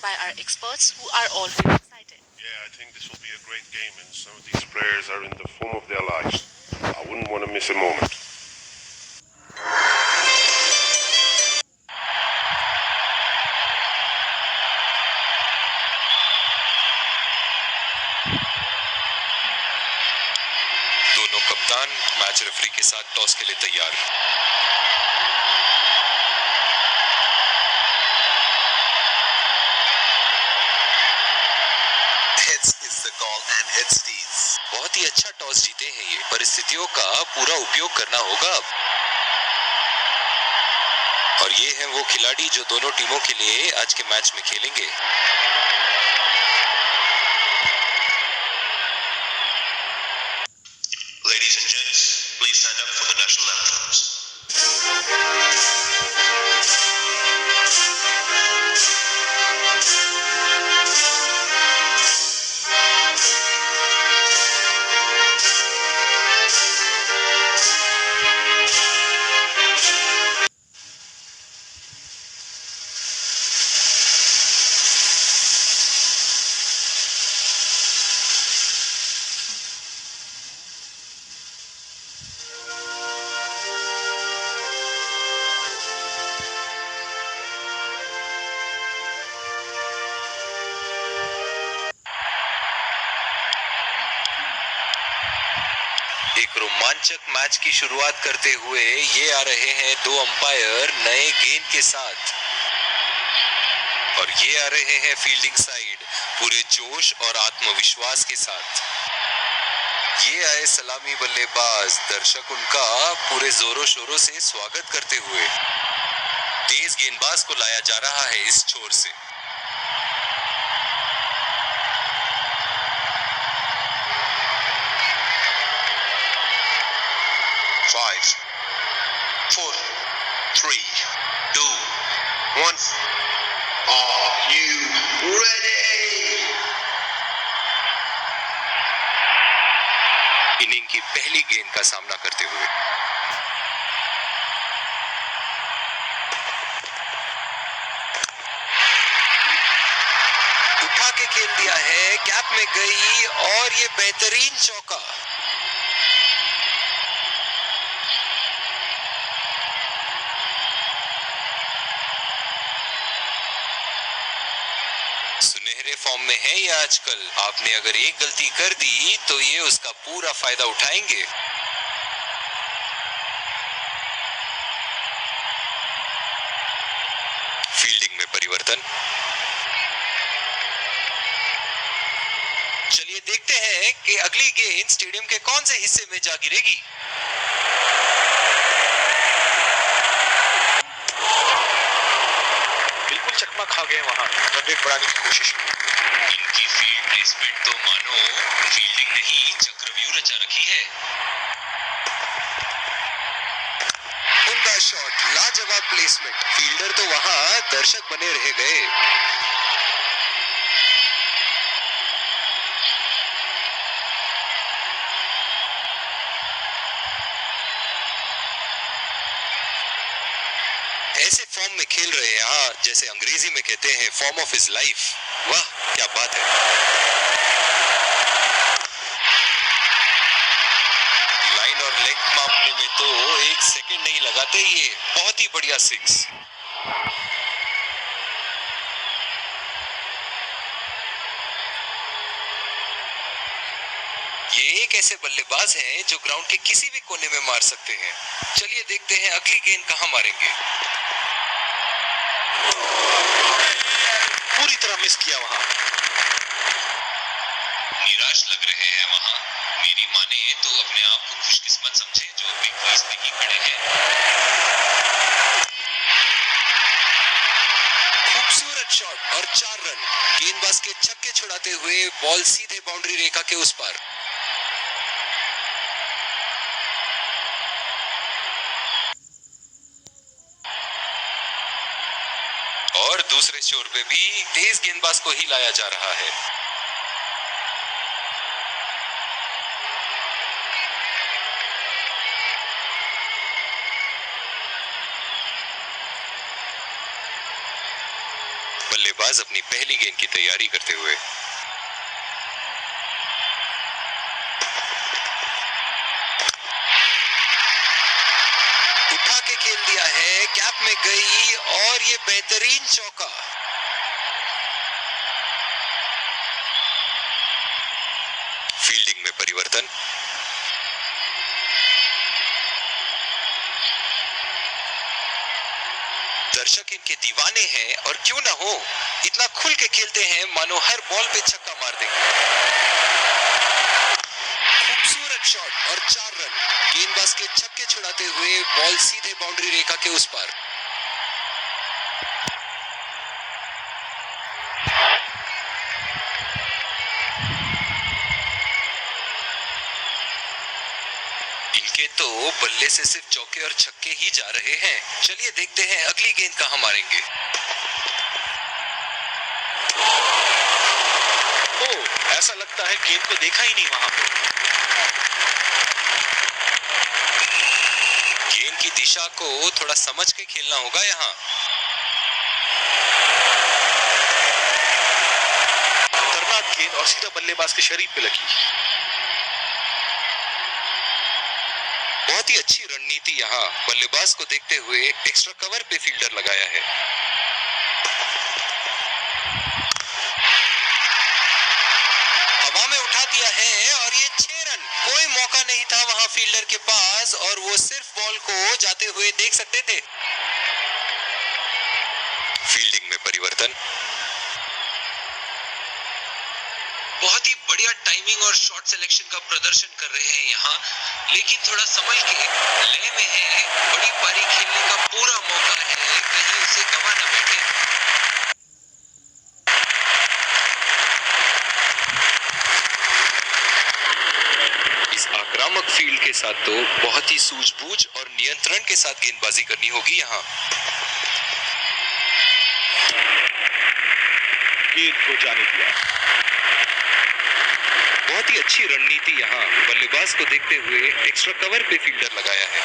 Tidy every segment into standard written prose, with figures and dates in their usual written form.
by our experts who are already excited. Yeah, I think this will be a great game, and some of these players are in the form of their lives. I wouldn't want to miss a moment. दोनों कप्तान match referee के साथ toss के लिए तैयार। Heads is the call and heads stays. बहुत ही अच्छा toss जीते हैं ये। परिस्थितियों का पूरा उपयोग करना होगा अब। और ये हैं वो खिलाड़ी जो दोनों टीमों के लिए आज के मैच में खेलेंगे। Ladies and gents, please stand up for the national anthems. एक रोमांचक मैच की शुरुआत करते हुए ये आ रहे हैं दो अंपायर नए गेंद के साथ और ये आ रहे हैं फील्डिंग साइड पूरे जोश और आत्मविश्वास के साथ। ये आए सलामी बल्लेबाज, दर्शक उनका पूरे जोरों शोरों से स्वागत करते हुए। तेज गेंदबाज को लाया जा रहा है इस छोर से। 5, 4, 3, 2, 1. Are you ready? इनिंग की पहली गेंद का सामना करते हुए उठा के खेल दिया है, गैप में गई और ये बेहतरीन चौका। सुनहरे फॉर्म में है ये आजकल। आपने अगर एक गलती कर दी तो ये उसका पूरा फायदा उठाएंगे। फील्डिंग में परिवर्तन। चलिए देखते हैं कि अगली गेंद स्टेडियम के कौन से हिस्से में जा गिरेगी। बिल्कुल चकमा खा गए वहां, रन रेट बढ़ाने की कोशिश की। इनकी फील्ड प्लेसमेंट तो मानो फील्डिंग नहीं चक्रव्यूह रचा रखी है। उम्दा शॉट, लाजवाब प्लेसमेंट। फील्डर तो वहां दर्शक बने रह गए। ऐसे फॉर्म में खेल रहे हैं, हाँ, जैसे अंग्रेजी में कहते हैं फॉर्म ऑफ हिज लाइफ। वाह क्या बात है। लाइन और लेंथ मापने में तो 1 सेकंड नहीं लगाते ये। बहुत ही बढ़िया सिक्स। ये एक ऐसे बल्लेबाज हैं जो ग्राउंड के किसी भी कोने में मार सकते हैं। चलिए देखते हैं अगली गेंद कहां मारेंगे। पूरी तरह मिस किया वहां। निराश लग रहे हैं वहां। मेरी माने तो अपने आप को खुशकिस्मत समझे जो अभी क्रीज पे ही खड़े हैं। खूबसूरत शॉट और 4 रन। गेंदबाज के छक्के छुड़ाते हुए बॉल सीधे बाउंड्री रेखा के उस पार। और दूसरे छोर पे भी तेज गेंदबाज को ही लाया जा रहा है। बल्लेबाज अपनी पहली गेंद की तैयारी करते हुए। उठा के खेल दिया है, गैप में गई और ये बेहतरीन चौका। फील्डिंग में परिवर्तन। दर्शक इनके दीवाने हैं और क्यों ना हो, इतना खुल के खेलते हैं मानो हर बॉल पे छक्का मार देंगे। खूबसूरत शॉट और 4 रन। गेंदबाज के छक्के छुड़ाते हुए बॉल सीधे बाउंड्री रेखा के उस पार। इनके तो बल्ले से सिर्फ चौके और छक्के ही जा रहे हैं। चलिए देखते हैं अगली गेंद कहां मारेंगे। ओह, ऐसा लगता है गेंद को देखा ही नहीं वहां पे। गेंद की दिशा को थोड़ा समझ के खेलना होगा यहाँ। खतरनाक गेंद और सीधा बल्लेबाज के शरीर पे लगी। बहुत ही अच्छी रणनीति यहाँ। बल्लेबाज को देखते हुए एक्स्ट्रा कवर पे फील्डर लगाया है। हवा में उठा दिया है और ये 6 रन। कोई मौका नहीं था वहां फील्डर के पास और वो सिर्फ बॉल को जाते हुए देख सकते थे। फील्डिंग में परिवर्तन। बहुत ही बढ़िया टाइमिंग और शॉट सिलेक्शन का प्रदर्शन कर रहे हैं यहाँ, लेकिन थोड़ा संभल के लय में है। बड़ी पारी खेलने का पूरा मौका है, कहीं उसे गवा ना बैठे। इस आक्रामक फील्ड के साथ तो बहुत ही सूझबूझ और नियंत्रण के साथ गेंदबाजी करनी होगी यहाँ। गेंद को जाने दिया। बहुत ही अच्छी रणनीति यहाँ। बल्लेबाज को देखते हुए एक्स्ट्रा कवर पे फील्डर लगाया है।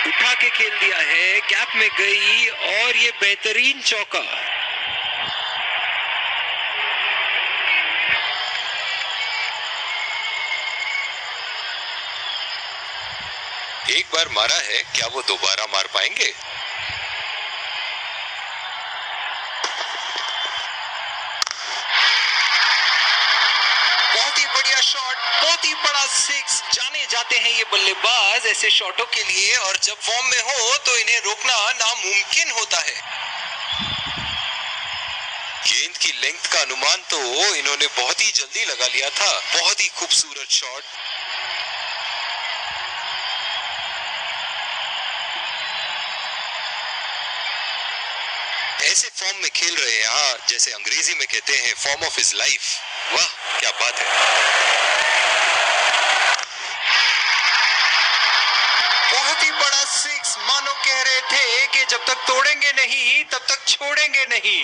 उठा के खेल दिया है, गैप में गई और ये बेहतरीन चौका। एक बार मारा है, क्या वो दोबारा मार पाएंगे? बहुत ही बढ़िया शॉट, बहुत ही बड़ा 6। जाने जाते हैं ये बल्लेबाज ऐसे शॉटों के लिए, और जब फॉर्म में हो तो इन्हें रोकना नामुमकिन होता है। गेंद की लेंथ का अनुमान तो इन्होंने बहुत ही जल्दी लगा लिया था। बहुत ही खूबसूरत शॉट। ऐसे फॉर्म में खेल रहे हैं, हाँ, जैसे अंग्रेजी में कहते हैं फॉर्म ऑफ हिज लाइफ। वाह, क्या बात है। बहुत ही बड़ा 6। मानो कह रहे थे कि जब तक तोड़ेंगे नहीं तब तक छोड़ेंगे नहीं।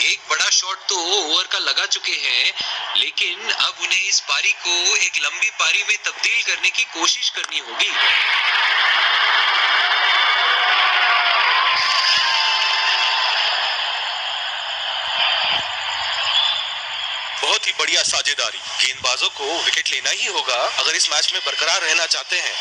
एक बड़ा शॉट तो ओवर का लगा चुके हैं, लेकिन अब उन्हें इस पारी को एक लंबी पारी में तब्दील करने की कोशिश करनी होगी। बहुत ही बढ़िया साझेदारी। गेंदबाजों को विकेट लेना ही होगा अगर इस मैच में बरकरार रहना चाहते हैं।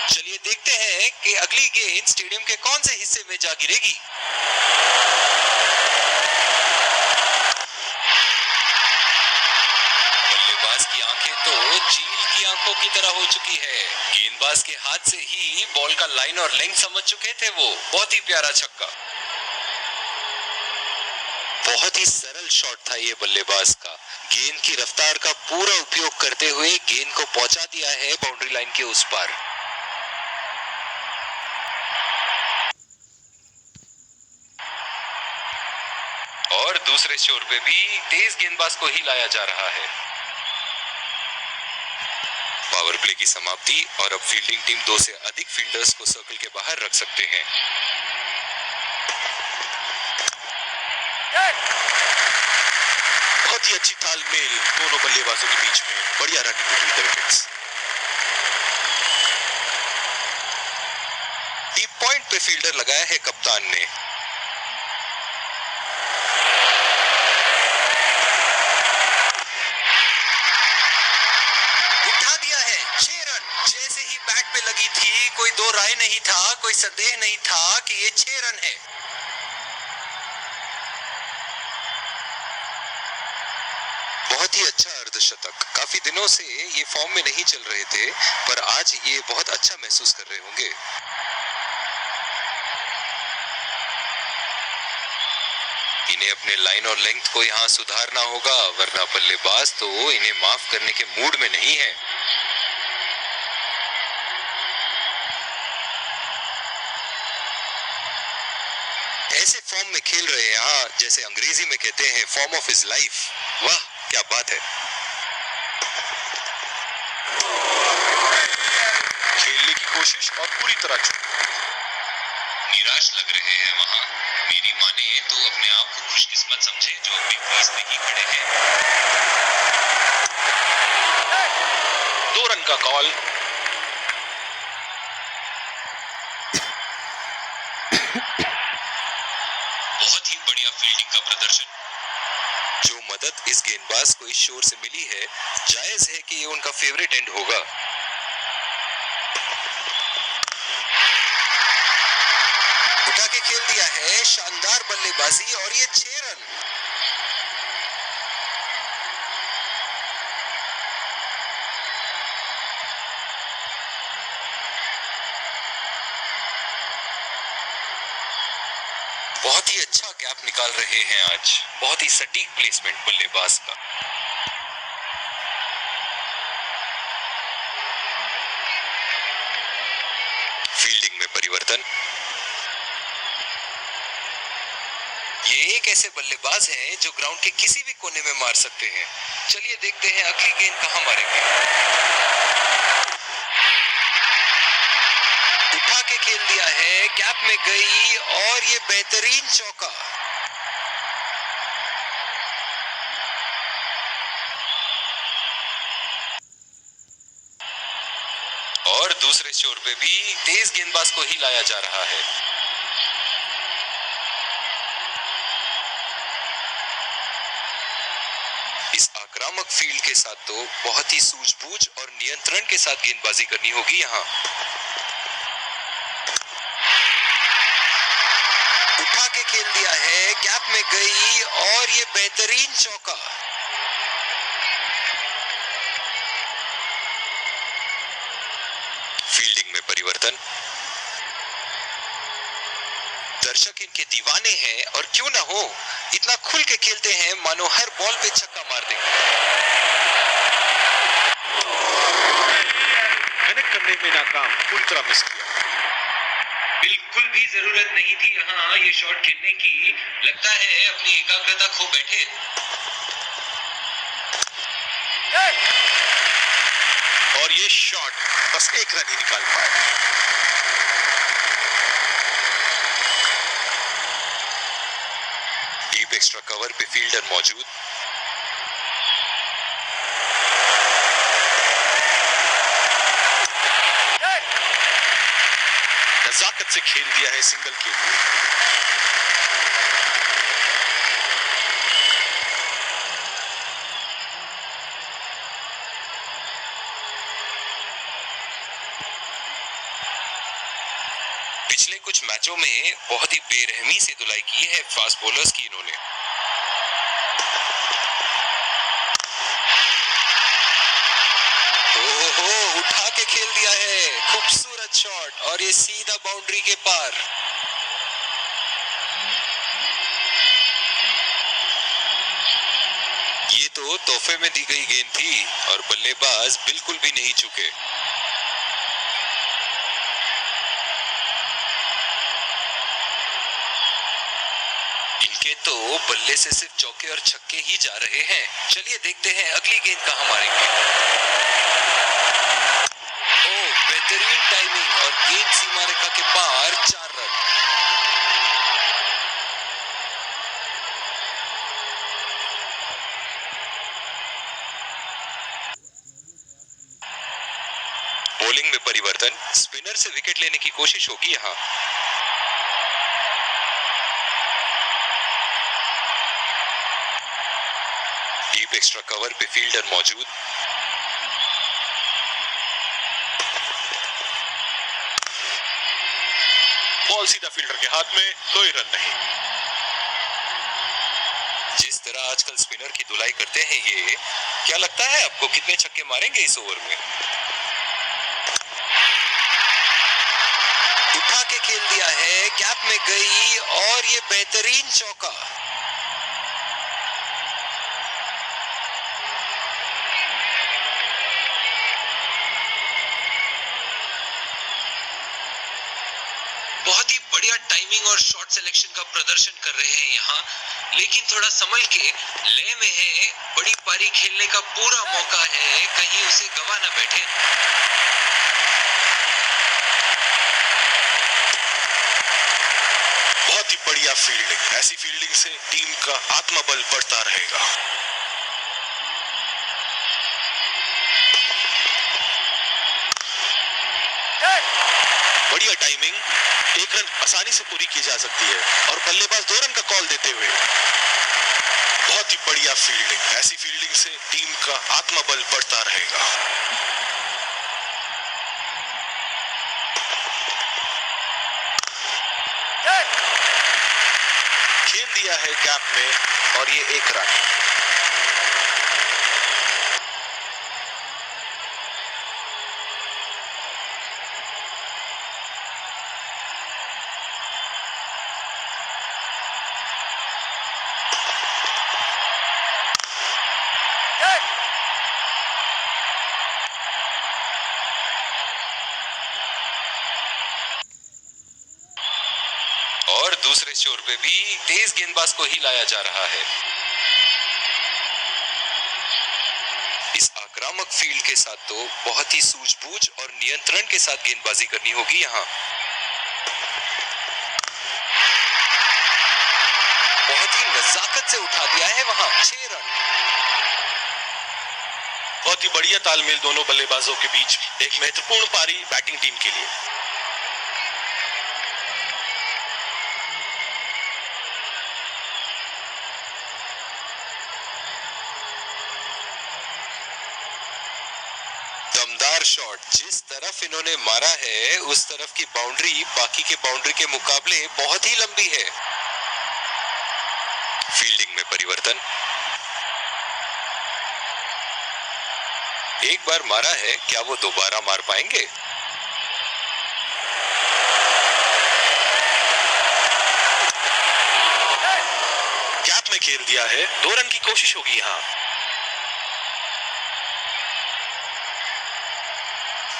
चलिए देखते हैं कि अगली गेंद स्टेडियम के कौन से हिस्से में जा गिरेगी। बल्लेबाज की आंखें तो चील की आंखों की तरह हो चुकी है। गेंदबाज के हाथ से ही बॉल का लाइन और लेंथ समझ चुके थे वो। बहुत ही प्यारा छक्का। बहुत ही सरल शॉट था ये बल्लेबाज का। गेंद की रफ्तार का पूरा उपयोग करते हुए गेंद को पहुंचा दिया है बाउंड्री लाइन के उस पार। और दूसरे छोर पे भी तेज गेंदबाज को ही लाया जा रहा है। पावर प्ले मुकाबले की समाप्ति और अब फील्डिंग टीम 2 से अधिक फील्डर्स को सर्कल के बाहर रख सकते हैं। बहुत ही अच्छी तालमेल दोनों बल्लेबाजों के बीच में, बढ़िया running between the wickets. Deep point पे फील्डर लगाया है कप्तान ने। उठा दिया है 6 रन। जैसे ही बैट पे लगी थी, कोई दो राय नहीं था, कोई संदेह नहीं था कि ये 6 रन है। बहुत ही अच्छा अर्धशतक। काफी दिनों से ये फॉर्म में नहीं चल रहे थे, पर आज ये बहुत अच्छा महसूस कर रहे होंगे। इन्हें अपने लाइन और लेंथ को यहाँ सुधारना होगा, वरना बल्लेबाज तो इन्हें माफ करने के मूड में नहीं है। ऐसे फॉर्म में खेल रहे हैं यहाँ, जैसे अंग्रेजी में कहते हैं फॉर्म ऑफ हिज लाइफ। वाह क्या बात है। खेलने की कोशिश और पूरी तरह चूक। निराश लग रहे हैं वहाँ। मेरी माने तो अपने आप को खुशकिस्मत समझे जो अभी क्रीज पे ही खड़े हैं। 2 रन का कॉल। बहुत ही बढ़िया फील्डिंग का प्रदर्शन। जो मदद इस गेंदबाज को इस शोर से मिली है, जायज है कि ये उनका फेवरेट एंड होगा। उठा के खेल दिया है, शानदार बल्लेबाजी और ये 6 रन। बहुत ही अच्छा गैप निकाल रहे हैं आज। बहुत ही सटीक प्लेसमेंट बल्लेबाज का। फील्डिंग में परिवर्तन। ये एक ऐसे बल्लेबाज हैं जो ग्राउंड के किसी भी कोने में मार सकते हैं। चलिए देखते हैं अगली गेंद कहां मारेंगे। उठा के खेल दिया है, गैप में गई और ये बेहतरीन चौका। और दूसरे छोर पे भी तेज गेंदबाज को ही लाया जा रहा है। इस आक्रामक फील्ड के साथ तो बहुत ही सूझबूझ और नियंत्रण के साथ गेंदबाजी करनी होगी यहाँ। उठा के खेल दिया है, गैप में गई और ये बेहतरीन चौका। फील्डिंग में परिवर्तन। दर्शक इनके दीवाने हैं और क्यों ना हो, इतना खुल के खेलते हैं मानो हर बॉल पे छक्का मार देंगे। कनेक्ट करने में नाकाम, पूरी तरह मिस किया। बिल्कुल भी जरूरत नहीं थी यहाँ ये शॉट खेलने की। लगता है अपनी एकाग्रता खो बैठे। और ये शॉट बस 1 रन ही निकाल पाए। डीप एक्स्ट्रा कवर पे फील्डर मौजूद। नजाकत से खेल दिया है सिंगल के लिए। पिछले कुछ मैचों में बहुत ही बेरहमी से धुलाई की है फास्ट बॉलर्स की इन्होंने। ओहो, उठा के खेल दिया है, खूबसूरत शॉट और ये सीधा बाउंड्री के पार। ये तो तोहफे में दी गई गेंद थी और बल्लेबाज बिल्कुल भी नहीं चुके। इनके तो बल्ले से सिर्फ चौके और छक्के ही जा रहे हैं। चलिए देखते हैं अगली गेंद कहां मारेंगे। बेहतरीन टाइमिंग और गेंद सीमा रेखा के पार 4 रन। बॉलिंग में परिवर्तन, स्पिनर से विकेट लेने की कोशिश होगी यहां। डीप एक्स्ट्रा कवर पे फील्डर मौजूद। बॉल सीधा फील्डर के हाथ में, कोई रन नहीं। जिस तरह आजकल स्पिनर की धुलाई करते हैं ये, क्या लगता है आपको कितने छक्के मारेंगे इस ओवर में? उठा के खेल दिया है, कैप में गई और ये बेहतरीन चौका। बहुत ही बढ़िया टाइमिंग और शॉट सिलेक्शन का प्रदर्शन कर रहे हैं यहाँ, लेकिन थोड़ा संभल के लय में है। बड़ी पारी खेलने का पूरा मौका है, कहीं उसे गवा ना बैठे। बहुत ही बढ़िया फील्डिंग, ऐसी फील्डिंग से टीम का आत्मबल बढ़ता रहेगा। बढ़िया टाइमिंग, 1 रन आसानी से पूरी की जा सकती है और बल्लेबाज 2 रन का कॉल देते हुए। बहुत ही बढ़िया फील्डिंग, ऐसी फील्डिंग से टीम का आत्मबल बढ़ता रहेगा। खेल दिया है गैप में और ये 1 रन। और दूसरे छोर पे भी तेज गेंदबाज को ही लाया जा रहा है। इस आक्रामक फील्ड के साथ तो बहुत ही सूझबूझ और नियंत्रण के साथ गेंदबाजी करनी होगी यहाँ। बहुत ही नजाकत से उठा दिया है वहां, 6 रन। बहुत ही बढ़िया तालमेल दोनों बल्लेबाजों के बीच, एक महत्वपूर्ण पारी बैटिंग टीम के लिए। दमदार शॉट, जिस तरफ इन्होंने मारा है उस तरफ की बाउंड्री बाकी के बाउंड्री के मुकाबले बहुत ही लंबी है। फील्डिंग में परिवर्तन, एक बार मारा है, क्या वो दोबारा मार पाएंगे? गैप में खेल दिया है, 2 रन की कोशिश होगी यहाँ।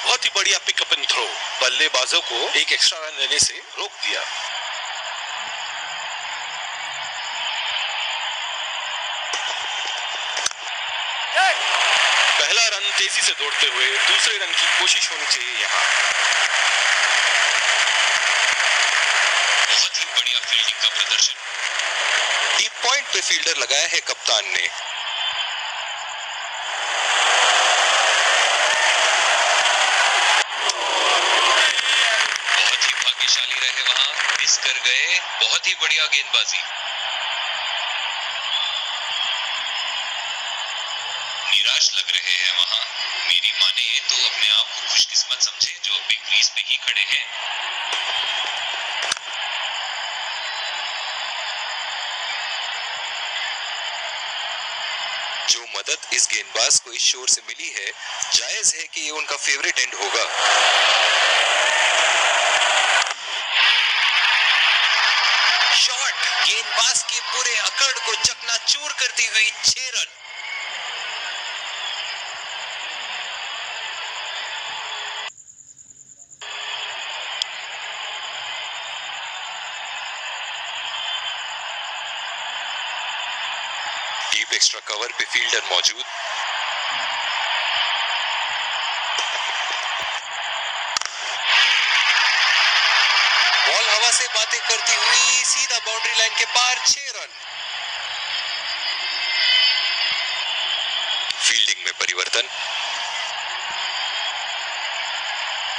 बहुत ही बढ़िया पिकअप एंड थ्रो, बल्लेबाजों को एक एक्स्ट्रा रन लेने से रोक दिया। पहला रन तेजी से दौड़ते हुए दूसरे रन की कोशिश होनी चाहिए यहाँ। बहुत ही बढ़िया फील्डिंग का प्रदर्शन। डीप पॉइंट पे फील्डर लगाया है कप्तान ने। बहुत ही भाग्यशाली रहे वहां, मिस कर गए। बहुत ही बढ़िया गेंदबाजी। निराश लग रहे हैं वहां। मेरी माने तो अपने आप को खुशकिस्मत समझे जो अभी क्रीज पे ही खड़े हैं। जो मदद इस गेंदबाज को इस शोर से मिली है, जायज है कि ये उनका फेवरेट एंड होगा। शॉट, गेंदबाज के पूरे अकड़ को चकनाचूर करती हुई 6 रन। डीप एक्स्ट्रा कवर पे फील्डर मौजूद। हवा से बातें करती हुई सीधा बाउंड्री लाइन के पार 6 रन। फील्डिंग में परिवर्तन।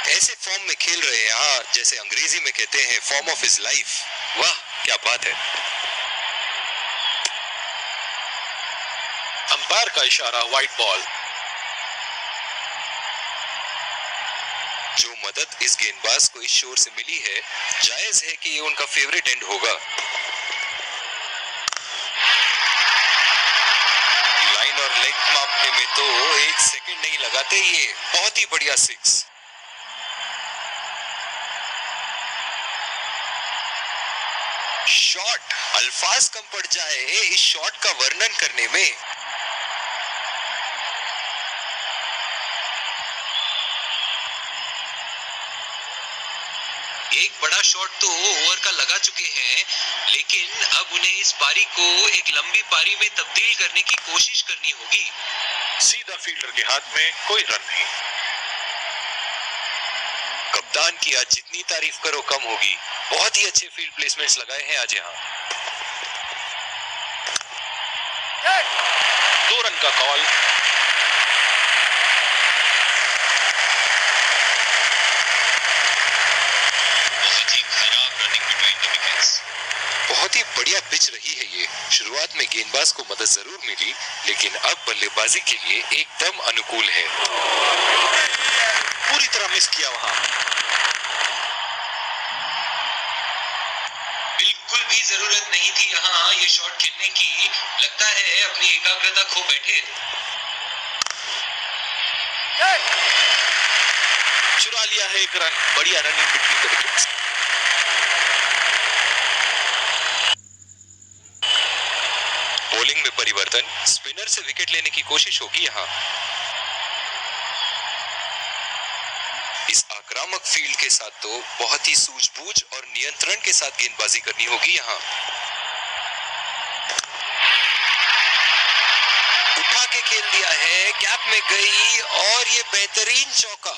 ऐसे फॉर्म में खेल रहे हैं यहाँ, जैसे अंग्रेजी में कहते हैं फॉर्म ऑफ हिज लाइफ। वाह क्या बात है। अंपायर का इशारा, व्हाइट बॉल। जो मदद इस गेंदबाज को इस शोर से मिली है, जायज है कि ये उनका फेवरेट एंड होगा। लाइन और लेंथ मापने में तो 1 सेकंड नहीं लगाते ये। बहुत ही बढ़िया 6। शॉट, अल्फाज कम पड़ जाए इस शॉट का वर्णन करने में। एक बड़ा शॉट तो ओवर का लगा चुके हैं, लेकिन अब उन्हें इस पारी को एक लंबी पारी में तब्दील करने की कोशिश करनी होगी। सीधा फील्डर के हाथ में, कोई रन नहीं। कप्तान की आज जितनी तारीफ करो कम होगी। बहुत ही अच्छे फील्ड प्लेसमेंट्स लगाए हैं आज यहाँ। 2 रन का कॉल। बहुत ही खराब रनिंग बिटवीन द विकेट्स। बहुत ही बढ़िया पिच रही है ये। शुरुआत में गेंदबाज को मदद जरूर मिली, लेकिन अब बल्लेबाजी के लिए एकदम अनुकूल है। पूरी तरह मिस किया वहां। बिल्कुल भी जरूरत नहीं थी यहाँ ये शॉट खेलने की। लगता है अपनी एकाग्रता खो बैठे। चुरा लिया है 1 रन। बढ़िया running between the wickets. Bowling में परिवर्तन। स्पिनर से विकेट लेने की कोशिश होगी यहाँ। इस आक्रामक फील्ड के साथ तो बहुत ही सूझबूझ और नियंत्रण के साथ गेंदबाजी करनी होगी यहाँ। उठा के खेल दिया है, कैप में गई और ये बेहतरीन चौका।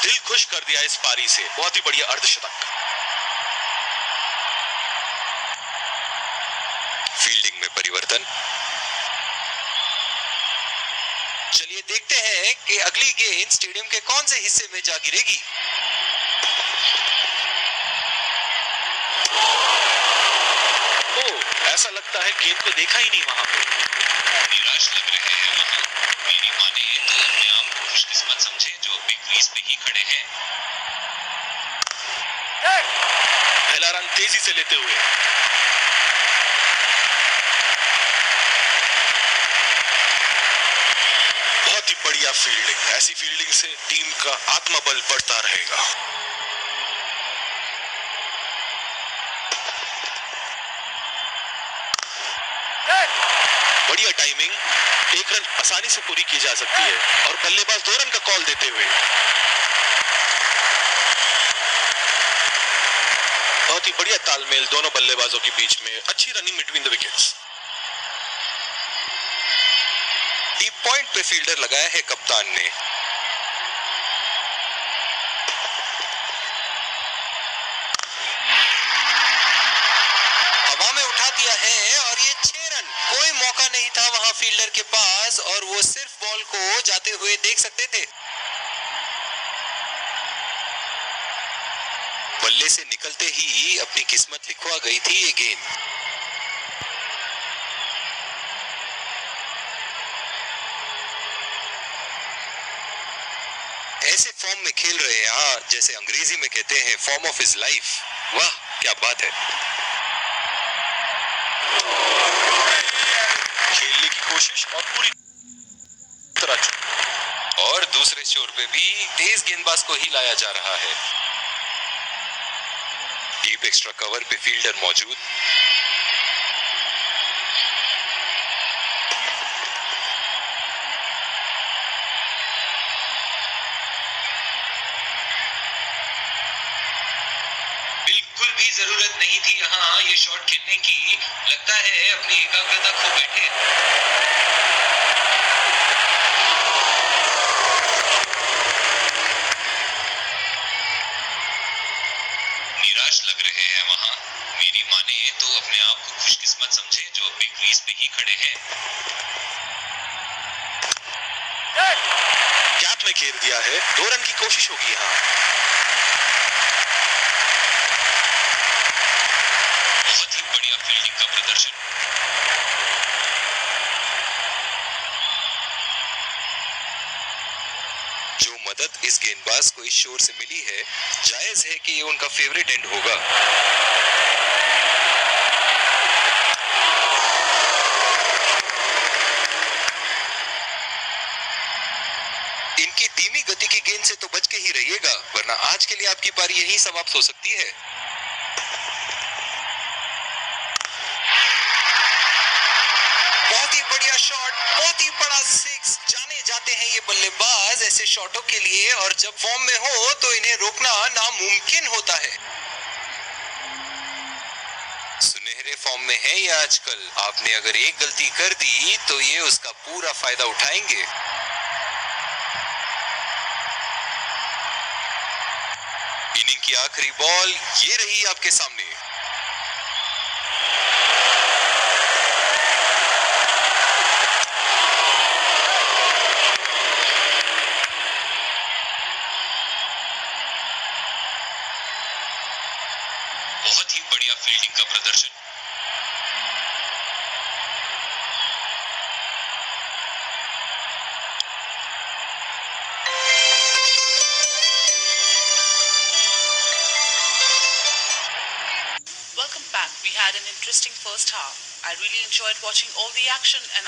दिल खुश कर दिया इस पारी से। बहुत ही बढ़िया अर्धशतक। फील्डिंग में परिवर्तन। चलिए देखते हैं कि अगली गेंद स्टेडियम के कौन से हिस्से में जा गिरेगी। ऐसा लगता है गेंद को देखा ही नहीं वहां पे। निराश लग रहे हैं वहां। मेरी माने तो अपने आप को खुशकिस्मत समझे जो अपनी क्रीज पे ही खड़े हैं। पहला रन तेजी से लेते हुए। बहुत ही बढ़िया फील्डिंग। ऐसी फील्डिंग से टीम का आत्मबल बढ़ता रहेगा। बढ़िया टाइमिंग। 1 रन आसानी से पूरी की जा सकती है और बल्लेबाज 2 रन का कॉल देते हुए। बहुत ही बढ़िया तालमेल दोनों बल्लेबाजों के बीच में। अच्छी running between the wickets. Deep point पे फील्डर लगाया है कप्तान ने। हवा में उठा दिया है और ये 6 रन। कोई मौका नहीं था वहां फील्डर के पास और वो सिर्फ बॉल को जाते हुए देख सकते थे। बल्ले से निकलते ही अपनी किस्मत लिखवा गई थी ये गेंद। ऐसे फॉर्म में खेल रहे हैं यहाँ, जैसे अंग्रेजी में कहते हैं फॉर्म ऑफ हिज लाइफ। वाह क्या बात है। खेलने की कोशिश और पूरी तरह। और दूसरे छोर पे भी तेज गेंदबाज को ही लाया जा रहा है। डीप एक्स्ट्रा कवर पे फील्डर मौजूद। बिल्कुल भी जरूरत नहीं थी यहाँ ये शॉट खेलने की। लगता है अपनी एकाग्रता खो बैठे। पे ही खड़े हैं। गैप में घेर दिया है, 2 रन की कोशिश होगी यहाँ। बहुत ही बढ़िया फील्डिंग का प्रदर्शन। जो मदद इस गेंदबाज को इस शोर से मिली है, जायज है कि ये उनका फेवरेट एंड होगा। इनकी धीमी गति की गेंद से तो बच के ही रहिएगा, वरना आज के लिए आपकी पारी यहीं समाप्त हो सकती है। बहुत ही बढ़िया शॉट, बहुत ही बड़ा सिक्स। जाने जाते हैं ये बल्लेबाज ऐसे शॉटों के लिए, और जब फॉर्म में हो तो इन्हें रोकना नामुमकिन होता है। सुनहरे फॉर्म में है ये आजकल। आपने अगर एक गलती कर दी तो ये उसका पूरा फायदा उठाएंगे। इनिंग की आखिरी बॉल ये रही आपके सामने। बहुत ही बढ़िया फील्डिंग का प्रदर्शन। Welcome back. We had an interesting first half. I really enjoyed watching all the action and